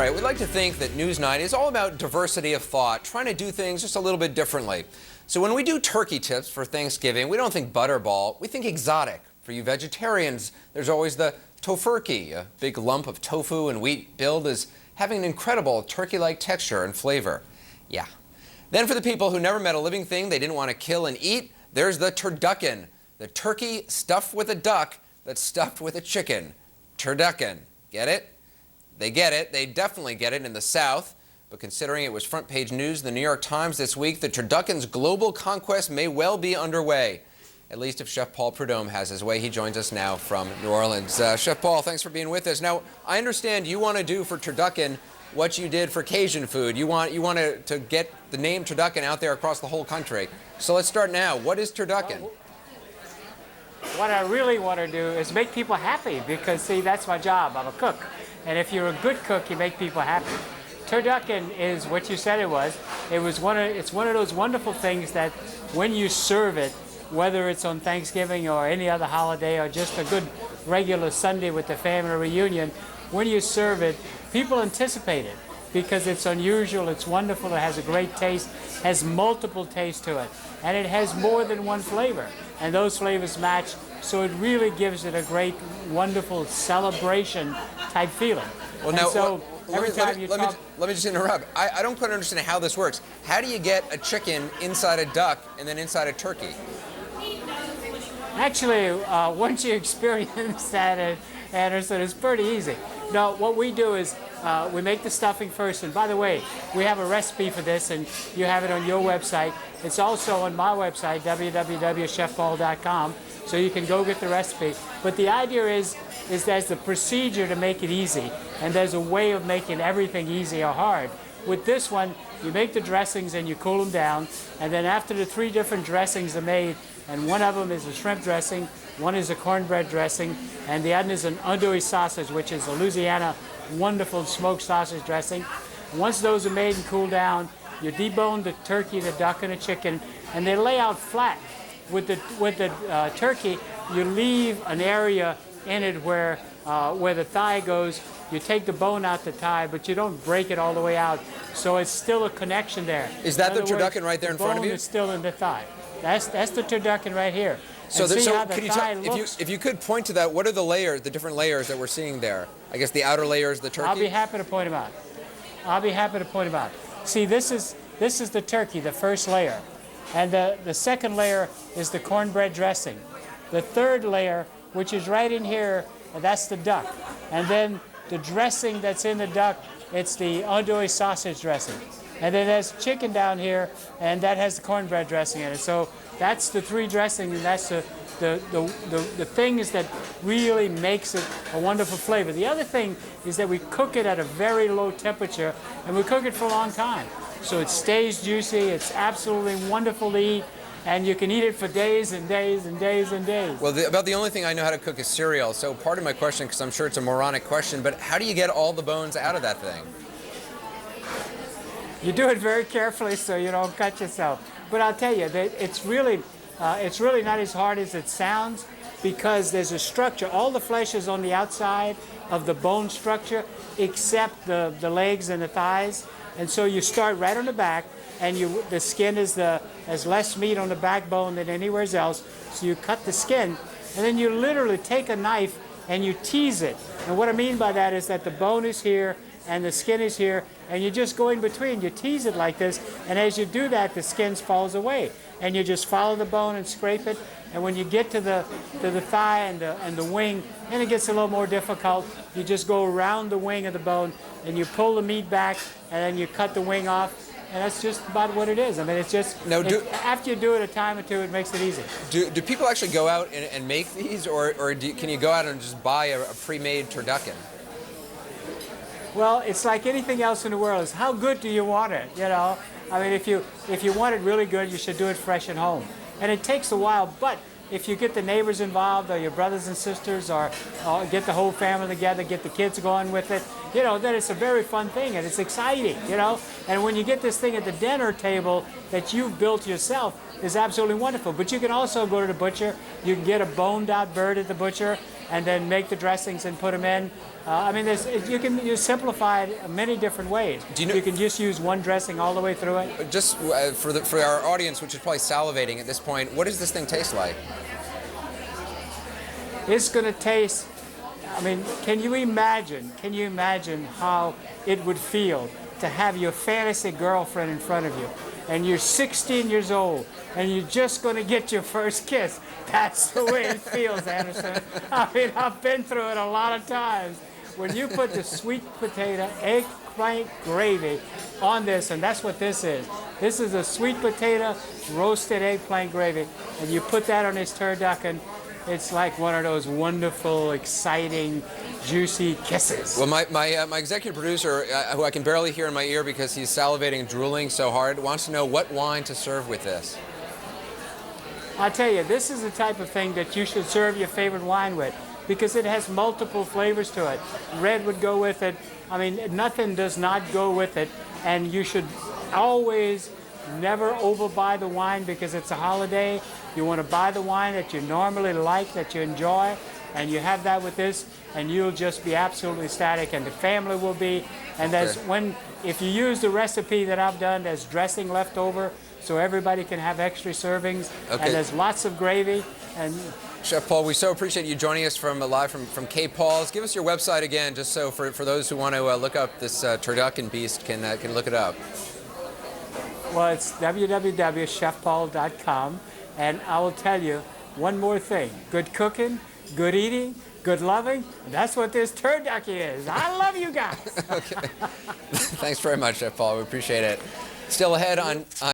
right, we'd like to think that Newsnight is all about diversity of thought, trying to do things just a little bit differently. So when we do turkey tips for Thanksgiving, we don't think butterball, we think exotic. For you vegetarians, there's always the tofurkey, a big lump of tofu and wheat billed as having an incredible turkey-like texture and flavor. Yeah. Then for the people who never met a living thing they didn't want to kill and eat, there's the turducken, the turkey stuffed with a duck that's stuffed with a chicken. Turducken. Get it? They get it. They definitely get it in the South. But considering it was front page news in the New York Times this week, the turducken's global conquest may well be underway. At least if Chef Paul Prudhomme has his way. He joins us now from New Orleans. Chef Paul, thanks for being with us. Now, I understand you want to do for turducken what you did for Cajun food. You want to get the name turducken out there across the whole country. So let's start now. What is turducken? What I really want to do is make people happy because, see, that's my job. I'm a cook. And if you're a good cook, you make people happy. Turducken is what you said it was. It's one of those wonderful things that when you serve it, whether it's on Thanksgiving or any other holiday or just a good regular Sunday with the family reunion, when you serve it, people anticipate it because it's unusual, it's wonderful, it has a great taste, has multiple tastes to it, and it has more than one flavor. And those flavors match, so it really gives it a great, wonderful celebration type feeling. Well, now, so let me just interrupt. I don't quite understand how this works. How do you get a chicken inside a duck and then inside a turkey? Actually, once you experience that, Anderson, it's pretty easy. No, what we do is we make the stuffing first. And by the way, we have a recipe for this, and you have it on your website. It's also on my website, www.chefpaul.com, so you can go get the recipe. But the idea is there's a procedure to make it easy, and there's a way of making everything easy or hard. With this one, you make the dressings and you cool them down, and then after the 3 different dressings are made, and one of them is a shrimp dressing, one is a cornbread dressing, and the other is an andouille sausage, which is a Louisiana wonderful smoked sausage dressing. Once those are made and cooled down, you debone the turkey, the duck, and the chicken, and they lay out flat. With the turkey, you leave an area in it where the thigh goes. You take the bone out the thigh, but you don't break it all the way out, so it's still a connection there. Is that the turducken right there in front of you? The bone is still in the thigh. That's the turducken right here. So, if you could point to that, what are the layers, the different layers that we're seeing there? I guess the outer layer is the turkey? I'll be happy to point them out. See, this is the turkey, the first layer. And the second layer is the cornbread dressing. The third layer, which is right in here, that's the duck. And then the dressing that's in the duck, it's the andouille sausage dressing. And then there's chicken down here, and that has the cornbread dressing in it. So that's the 3 dressings, and that's the things that really makes it a wonderful flavor. The other thing is that we cook it at a very low temperature, and we cook it for a long time. So it stays juicy, it's absolutely wonderful to eat, and you can eat it for days and days and days and days. Well, about the only thing I know how to cook is cereal, so pardon my question, because I'm sure it's a moronic question, but how do you get all the bones out of that thing? You do it very carefully so you don't cut yourself. But I'll tell you, that it's really not as hard as it sounds because there's a structure. All the flesh is on the outside of the bone structure except the legs and the thighs. And so you start right on the back, and the skin has less meat on the backbone than anywhere else. So you cut the skin, and then you literally take a knife and you tease it. And what I mean by that is that the bone is here and the skin is here, and you just go in between. You tease it like this, and as you do that, the skin falls away. And you just follow the bone and scrape it, and when you get to the thigh and the wing, then it gets a little more difficult. You just go around the wing of the bone, and you pull the meat back, and then you cut the wing off, and that's just about what it is. I mean, it's just, now, after you do it a time or two, it makes it easy. Do people actually go out and make these, or can you go out and just buy a pre-made turducken? Well, it's like anything else in the world. It's how good do you want it, you know? I mean, if you want it really good, you should do it fresh at home. And it takes a while, but if you get the neighbors involved or your brothers and sisters or get the whole family together, get the kids going with it, you know, then it's a very fun thing and it's exciting, you know? And when you get this thing at the dinner table that you've built yourself, it's absolutely wonderful. But you can also go to the butcher. You can get a boned out bird at the butcher, and then make the dressings and put them in. I mean, you simplify it many different ways. You can just use one dressing all the way through it. Just for our audience, which is probably salivating at this point, what does this thing taste like? It's going to taste, I mean, can you imagine how it would feel to have your fantasy girlfriend in front of you, and you're 16 years old, and you're just going to get your first kiss? That's the way it feels, Anderson. I mean, I've been through it a lot of times. When you put the sweet potato eggplant gravy on this, and that's what this is. This is a sweet potato roasted eggplant gravy, and you put that on this turducken. It's like one of those wonderful, exciting, juicy kisses. Well, my executive producer, who I can barely hear in my ear because he's salivating and drooling so hard, wants to know what wine to serve with this. I tell you, this is the type of thing that you should serve your favorite wine with, because it has multiple flavors to it. Red would go with it. I mean, nothing does not go with it. And you should always never overbuy the wine because it's a holiday. You want to buy the wine that you normally like, that you enjoy, and you have that with this, and you'll just be absolutely ecstatic, and the family will be. And if you use the recipe that I've done, there's dressing left over, so everybody can have extra servings, and there's lots of gravy. And Chef Paul, we so appreciate you joining us live from Cape Paul's. Give us your website again, just so for those who want to look up this turducken beast can look it up. Well, it's www.chefpaul.com, and I will tell you one more thing. Good cooking, good eating, good loving, that's what this turducken is. I love you guys. Okay. Thanks very much, Chef Paul. We appreciate it. Still ahead on